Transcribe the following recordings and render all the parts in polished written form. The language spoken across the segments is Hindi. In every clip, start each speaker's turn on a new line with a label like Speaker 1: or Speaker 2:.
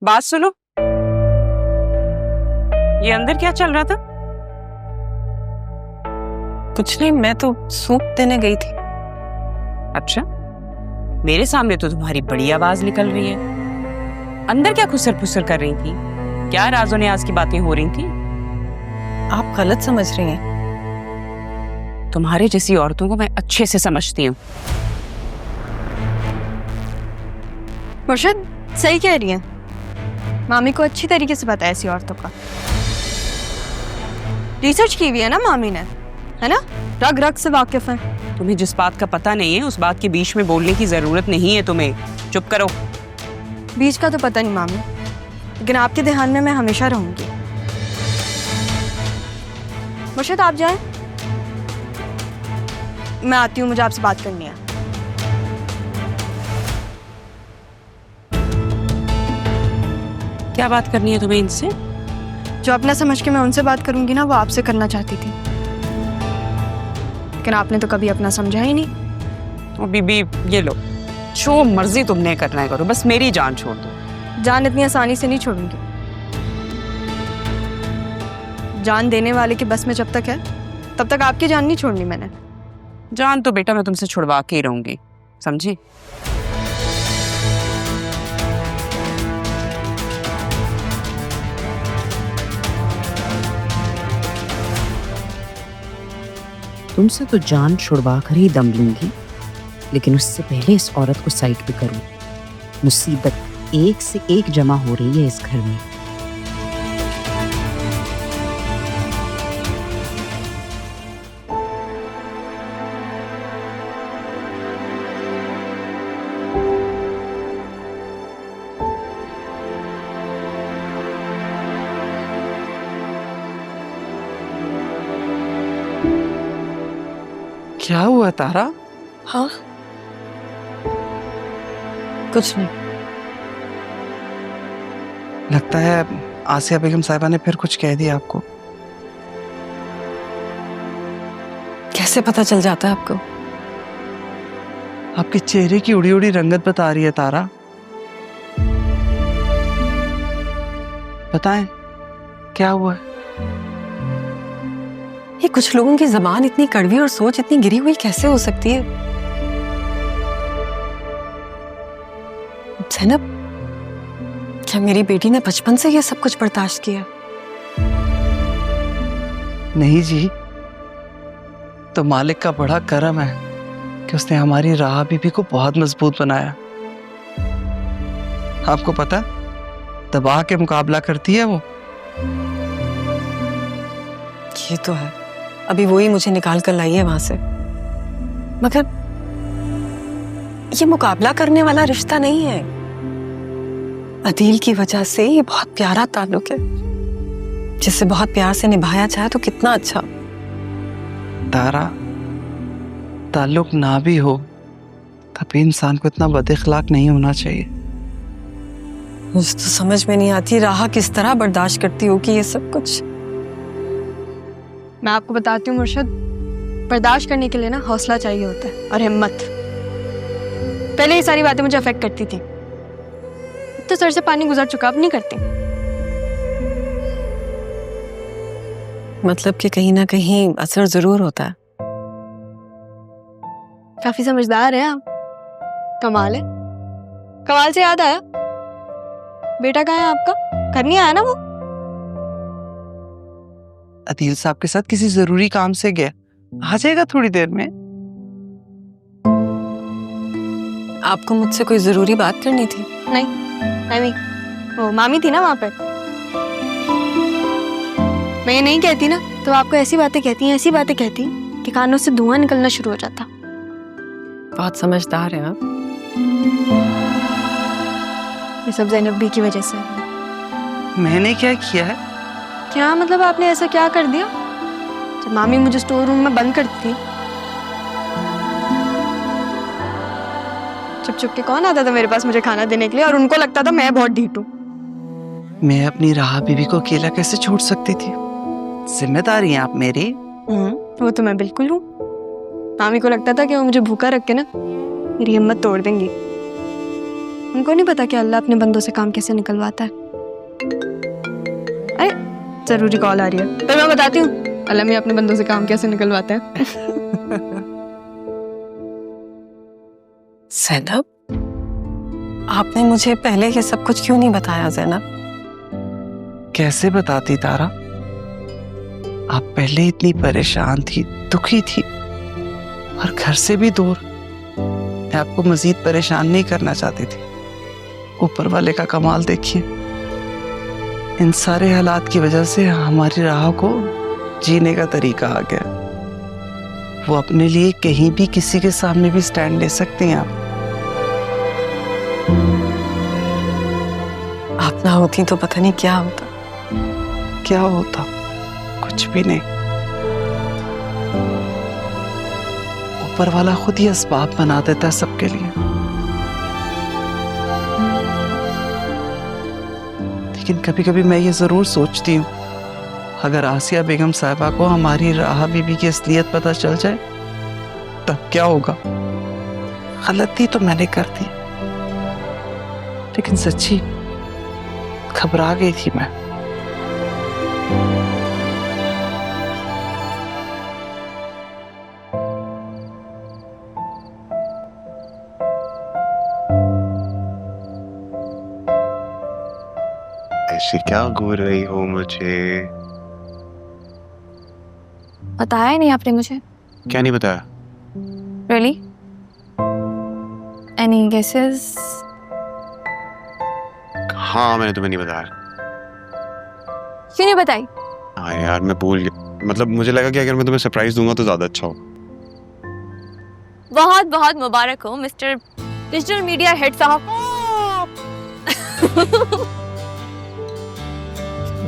Speaker 1: बात सुनो, ये अंदर क्या चल रहा था?
Speaker 2: कुछ नहीं, मैं तो सूप देने गई थी।
Speaker 1: अच्छा, मेरे सामने तो तुम्हारी बड़ी आवाज निकल रही है। अंदर क्या खुसर फुसर कर रही थी? क्या राजो ने आज की बातें हो रही थी?
Speaker 2: आप गलत समझ रही हैं।
Speaker 1: तुम्हारे जैसी औरतों को मैं अच्छे से समझती हूँ।
Speaker 3: मुर्शद सही कह रही है, मामी को अच्छी तरीके से पता है ऐसी औरतों का। रिसर्च की हुई है ना मामी ने, है ना, रग रग से वाकिफ है।
Speaker 1: तुम्हें जिस बात का पता नहीं है उस बात के बीच में बोलने की जरूरत नहीं है तुम्हें। चुप करो।
Speaker 3: बीच का तो पता नहीं मामी, लेकिन आपके ध्यान में मैं हमेशा रहूंगी। मुर्शद आप जाएं, मैं आती हूँ, मुझे आपसे बात करनी है।
Speaker 1: क्या बात करनी है तुम्हें इनसे?
Speaker 3: जो अपना समझ के मैं उनसे बात करूंगी ना, वो आपसे करना चाहती थी, लेकिन आपने तो कभी अपना समझा ही नहीं।
Speaker 1: ओ बीबी, ये लो, जो मर्जी तुमने करना है करो, बस मेरी जान छोड़ दो।
Speaker 3: जान इतनी आसानी से नहीं छोड़ूंगी। जान देने वाले के बस में जब तक है तब तक आपकी जान नहीं छोड़नी मैंने।
Speaker 1: जान तो बेटा मैं तुमसे छुड़वा के ही रहूंगी, समझी? तुमसे तो जान छुड़वा कर ही दम लूंगी, लेकिन उससे पहले इस औरत को साइड पे करूं। मुसीबत एक से एक जमा हो रही है इस घर में।
Speaker 4: क्या हुआ तारा?
Speaker 2: हाँ, कुछ नहीं।
Speaker 4: लगता है आसिया बेगम साहिबा ने फिर कुछ कह दिया आपको।
Speaker 2: कैसे पता चल जाता है आपको?
Speaker 4: आपके चेहरे की उड़ी उड़ी रंगत बता रही है तारा। बताएं क्या हुआ है?
Speaker 2: ये कुछ लोगों की जबान इतनी कड़वी और सोच इतनी गिरी हुई कैसे हो सकती है? ज़ैनब, क्या मेरी बेटी ने बचपन से ये सब कुछ बर्दाश्त किया?
Speaker 4: नहीं जी, तो मालिक का बड़ा करम है कि उसने हमारी राह बीबी को बहुत मजबूत बनाया। आपको पता, दबा के मुकाबला करती है वो।
Speaker 2: ये तो है, अभी वही मुझे निकाल कर लाई है वहां से। मगर ये मुकाबला करने वाला रिश्ता नहीं है। अदील की वजह से ये बहुत प्यारा ताल्लुक है, जिसे बहुत प्यार से निभाया जाए तो कितना अच्छा।
Speaker 4: तारा, ताल्लुक ना भी हो तब भी इंसान को इतना बदइखलाक नहीं होना चाहिए।
Speaker 2: मुझे तो समझ में नहीं आती राह किस तरह बर्दाश्त करती होगी ये सब कुछ।
Speaker 3: मैं आपको बताती हूँ मुर्शद, बर्दाश्त करने के लिए ना हौसला चाहिए होता है और हिम्मत। पहले ये सारी बातें मुझे अफेक्ट करती थी, अब तो सर से पानी गुजर चुका, अब नहीं करती।
Speaker 2: मतलब कि कहीं ना कहीं असर जरूर होता है।
Speaker 3: काफी समझदार है आप, कमाल है। कमाल से याद आया, बेटा कहाँ है आपका? घर नहीं आया ना वो?
Speaker 4: अदील साहब के साथ किसी जरूरी काम से गया, आ जाएगा थोड़ी देर में।
Speaker 2: आपको मुझसे कोई जरूरी बात करनी थी?
Speaker 3: नहीं, वो मामी थी ना वहां पर। मैं ये नहीं कहती ना तो आपको ऐसी बातें कहती कि कानों से धुआं निकलना शुरू हो जाता।
Speaker 2: बहुत समझदार है आप।
Speaker 3: ये सब ज़ैनब बी की वजह से।
Speaker 4: मैंने क्या किया है?
Speaker 3: क्या मतलब आपने ऐसा क्या कर दिया? जब मामी मुझे स्टोर रूम में बंद करती थी, चुप चुप के कौन आता था मेरे पास मुझे खाना देने के लिए, और उनको लगता था मैं बहुत ढीठ हूँ।
Speaker 4: मैं अपनी राह बीबी को अकेला कैसे छोड़ सकती थी? जिम्मेदारी हैं आप मेरी।
Speaker 3: वो तो मैं बिल्कुल हूँ। मामी को लगता था कि वो मुझे भूखा रख के ना मेरी हिम्मत तोड़ देंगी, उनको नहीं पता कि अल्लाह अपने बंदों से काम कैसे निकलवाता है। अरे जरूरी कॉल आ रही है, फिर मैं बताती हूँ अल्लाह में अपने बंदों से काम कैसे निकलवाता है।
Speaker 2: ज़ैनब, आपने मुझे पहले ये सब कुछ क्यों नहीं बताया ज़ैनब?
Speaker 4: कैसे बताती तारा? आप पहले इतनी परेशान थी, दुखी थी और घर से भी दूर। मैं आपको मजीद परेशान नहीं करना चाहती थी। ऊपर वाले का कमाल देखिए, इन सारे हालात की वजह से हमारी राह को जीने का तरीका आ गया। वो अपने लिए कहीं भी किसी के सामने भी स्टैंड ले सकते हैं।
Speaker 2: आप ना होती तो पता नहीं क्या होता।
Speaker 4: क्या होता? कुछ भी नहीं। ऊपर वाला खुद ही असबाब बना देता है सबके लिए। लेकिन कभी कभी मैं ये जरूर सोचती हूँ, अगर आसिया बेगम साहिबा को हमारी राहा बीबी की असलियत पता चल जाए तब क्या होगा? गलती तो मैंने कर दी, लेकिन सच्ची घबरा गई थी मैं।
Speaker 5: ऐसे क्या घूर रही हो मुझे?
Speaker 3: बताया ही नहीं आपने मुझे।
Speaker 5: क्या नहीं बताया?
Speaker 3: Really? Any guesses?
Speaker 5: हाँ, मैंने तुम्हें नहीं बताया।
Speaker 3: क्यों नहीं बताई?
Speaker 5: हाँ यार, मैं भूल गया। मतलब मुझे लगा कि अगर मैं तुम्हें सरप्राइज दूंगा तो ज्यादा अच्छा होगा।
Speaker 3: बहुत बहुत मुबारक हो मिस्टर डिजिटल मीडिया हेड साहब।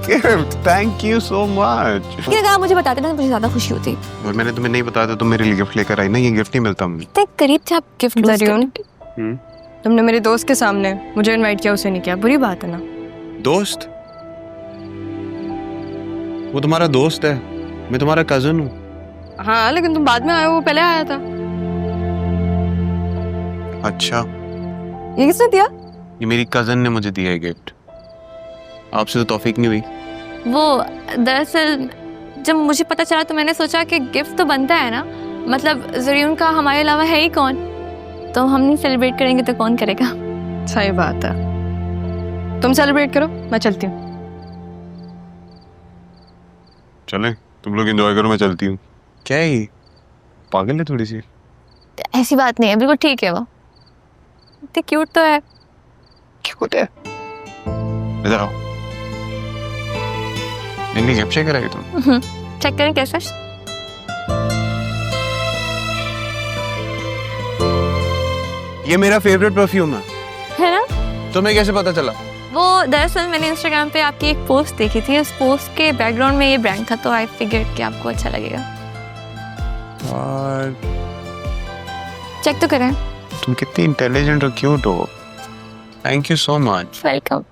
Speaker 5: Gift, thank you so much.
Speaker 3: लेकिन अगर आप मुझे बताते ना तो मुझे ज्यादा खुशी होती।
Speaker 5: और मैंने तुम्हें नहीं बताया तो तुम मेरे लिए गिफ्ट लेकर आई ना। ये गिफ्ट नहीं मिलता मुझे।
Speaker 3: इतने करीब थे आप गिफ्ट
Speaker 2: ज़रियून,
Speaker 3: तुमने मेरे दोस्त के सामने मुझे इनवाइट किया, उसे नहीं किया, बुरी बात है ना?
Speaker 5: दोस्त? वो तुम्हारा दोस्त है, मैं तुम्हारा कजन हूँ।
Speaker 3: हाँ लेकिन तुम बाद में आए हो, वो पहले आया था।
Speaker 5: अच्छा,
Speaker 3: ये किसने दिया?
Speaker 5: ये मेरी कजन ने मुझे दिया है गिफ्ट। आपसे तो तौफीक नहीं हुई।
Speaker 6: वो दरअसल जब मुझे पता चला तो मैंने सोचा कि गिफ्ट तो बनता है ना, मतलब ज़रियून का हमारे अलावा है ही कौन, तो हम नहीं सेलिब्रेट करेंगे तो कौन करेगा?
Speaker 3: सही बात है, तुम सेलिब्रेट करो, मैं चलती हूँ।
Speaker 5: चलें, तुम लोग एंजॉय करो, मैं चलती हूँ। क्या है ये? पागल है थोड़ी सी।
Speaker 6: ऐसी बात नहीं है, बिल्कुल ठीक है। वो इतनी क्यूट तो है।
Speaker 5: क्यूट है? इधर आओ। इनकी गिफ्ट चेक कराई तुम?
Speaker 6: चेक करें कैसे?
Speaker 5: ये मेरा फेवरेट परफ्यूम
Speaker 6: है ना?
Speaker 5: तुम्हें कैसे पता चला?
Speaker 6: वो दरअसल मैंने इंस्टाग्राम पे आपकी एक पोस्ट देखी थी, उस पोस्ट के बैकग्राउंड में ये ब्रांड था, तो आई फिगर्ड कि आपको अच्छा लगेगा।
Speaker 5: और
Speaker 6: चेक तो करें।
Speaker 5: तुम कितनी इंटेलिजेंट और क्यूट हो। Thank you so much.
Speaker 6: Welcome.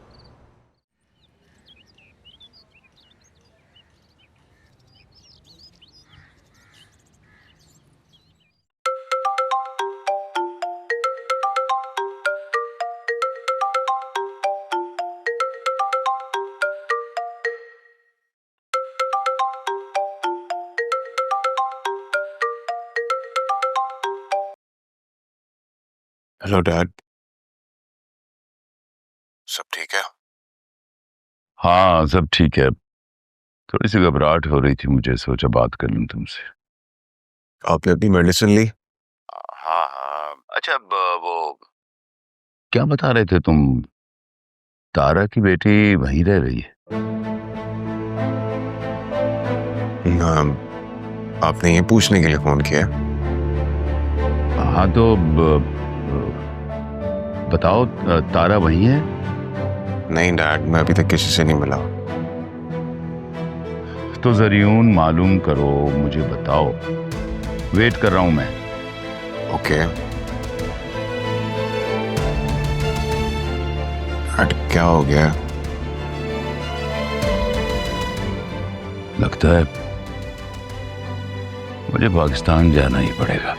Speaker 5: Hello dad, सब ठीक है?
Speaker 7: हाँ सब ठीक है। थोड़ी सी घबराहट हो रही थी मुझे, सोचा बात कर लूं तुमसे।
Speaker 5: आपने अपनी मेडिसिन ली?
Speaker 7: हाँ हाँ। अच्छा वो क्या बता रहे थे तुम, तारा की बेटी वहीं रह रही है?
Speaker 5: आपने ये पूछने के लिए फोन किया?
Speaker 7: हाँ तो बताओ, तारा वहीं है?
Speaker 5: नहीं डैड, मैं अभी तक किसी से नहीं मिला।
Speaker 7: तो ज़रियून मालूम करो, मुझे बताओ, वेट कर रहा हूं मैं।
Speaker 5: ओके डैड, क्या हो गया?
Speaker 7: लगता है मुझे पाकिस्तान जाना ही पड़ेगा।